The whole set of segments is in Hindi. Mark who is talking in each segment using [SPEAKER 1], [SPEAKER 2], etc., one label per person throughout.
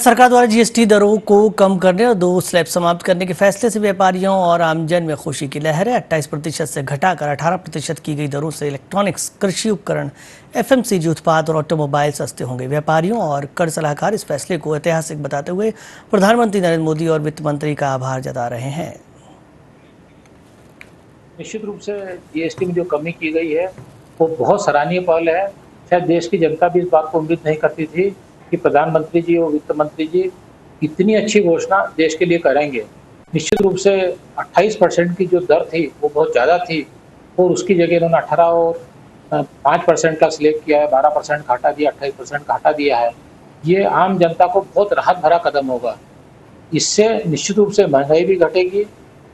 [SPEAKER 1] सरकार द्वारा जीएसटी दरों को कम करने और 2 स्लैब समाप्त करने के फैसले से व्यापारियों और आमजन में खुशी की लहर है। 28% से घटाकर 18% की गई दरों से इलेक्ट्रॉनिक्स, कृषि उपकरण, एफएमसीजी उत्पाद और ऑटोमोबाइल सस्ते होंगे। व्यापारियों और कर सलाहकार इस फैसले को ऐतिहासिक बताते हुए प्रधानमंत्री नरेंद्र मोदी और वित्त मंत्री का आभार जता रहे हैं।
[SPEAKER 2] निश्चित रूप से जीएसटी में जो कमी की गई है वो बहुत सराहनीय पहल है। शायद देश की जनता भी इस बात को उम्मीद नहीं करती थी कि प्रधानमंत्री जी और वित्त मंत्री जी इतनी अच्छी घोषणा देश के लिए करेंगे। निश्चित रूप से 28% की जो दर थी वो बहुत ज़्यादा थी और उसकी जगह इन्होंने 18 और 5% का स्लैब किया है, 12% घाटा दिया, 28% घाटा दिया है। ये आम जनता को बहुत राहत भरा कदम होगा। इससे निश्चित रूप से महंगाई भी घटेगी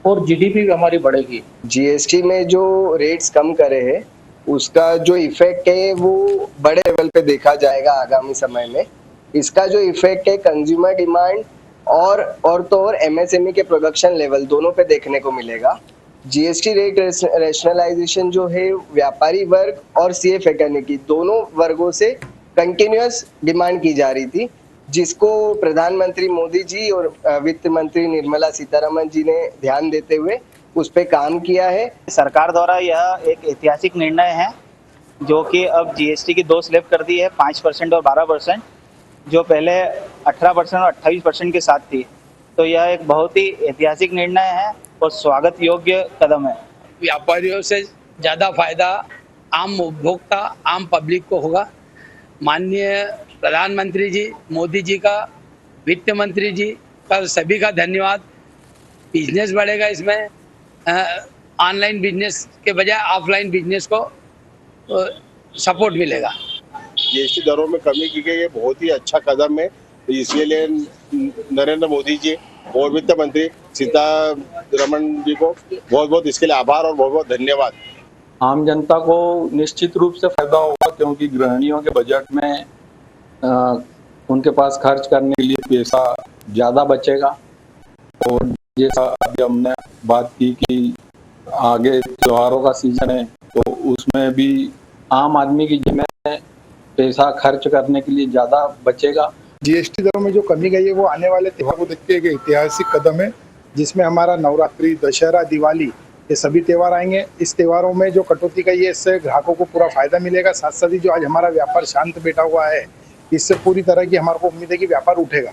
[SPEAKER 2] और जीडीपी भी हमारी बढ़ेगी।
[SPEAKER 3] जीएसटी में जो रेट्स कम करे हैं उसका जो इफेक्ट है वो बड़े लेवल पे देखा जाएगा आगामी समय में। इसका जो इफेक्ट है कंज्यूमर डिमांड और एमएसएमई के प्रोडक्शन लेवल दोनों पे देखने को मिलेगा। जीएसटी रेट रैशनलाइजेशन जो है व्यापारी वर्ग और सीएफए करने की दोनों वर्गों से कंटिन्यूअस डिमांड की जा रही थी, जिसको प्रधानमंत्री मोदी जी और वित्त मंत्री निर्मला सीतारमण जी ने ध्यान देते हुए उस पे काम किया है।
[SPEAKER 4] सरकार द्वारा यह एक ऐतिहासिक निर्णय है जो कि अब जीएसटी की 2 स्लैब कर दी है, 5% और 12%, जो पहले 18% और 28% के साथ थी। तो यह एक बहुत ही ऐतिहासिक निर्णय है और स्वागत योग्य कदम है।
[SPEAKER 5] व्यापारियों से ज़्यादा फायदा आम उपभोक्ता, आम पब्लिक को होगा। माननीय प्रधानमंत्री जी, मोदी जी का, वित्त मंत्री जी का, सभी का धन्यवाद। बिजनेस बढ़ेगा, इसमें ऑनलाइन बिजनेस के बजाय ऑफलाइन बिजनेस को सपोर्ट मिलेगा।
[SPEAKER 6] जीएसटी दरों में कमी की गई है, बहुत ही अच्छा कदम है। इसके लिए नरेंद्र मोदी जी और वित्त मंत्री सीतारमण जी को बहुत बहुत इसके लिए आभार और बहुत बहुत धन्यवाद।
[SPEAKER 7] आम जनता को निश्चित रूप से फायदा होगा क्योंकि गृहिणियों के बजट में उनके पास खर्च करने के लिए पैसा ज़्यादा बचेगा। और जैसा अभी हमने बात की कि आगे त्योहारों का सीजन है तो उसमें भी आम आदमी की जेब में पैसा खर्च करने के लिए ज़्यादा बचेगा।
[SPEAKER 8] जीएसटी दरों में जो कमी गई है वो आने वाले त्योहार को देखते एक ऐतिहासिक कदम है, जिसमें हमारा नवरात्रि, दशहरा, दिवाली ये सभी त्यौहार आएंगे। इस त्योहारों में जो कटौती गई है इससे ग्राहकों को पूरा फायदा मिलेगा। साथ साथ ही जो आज हमारा व्यापार शांत बैठा हुआ है इससे पूरी तरह की हमारे को उम्मीद है कि व्यापार उठेगा।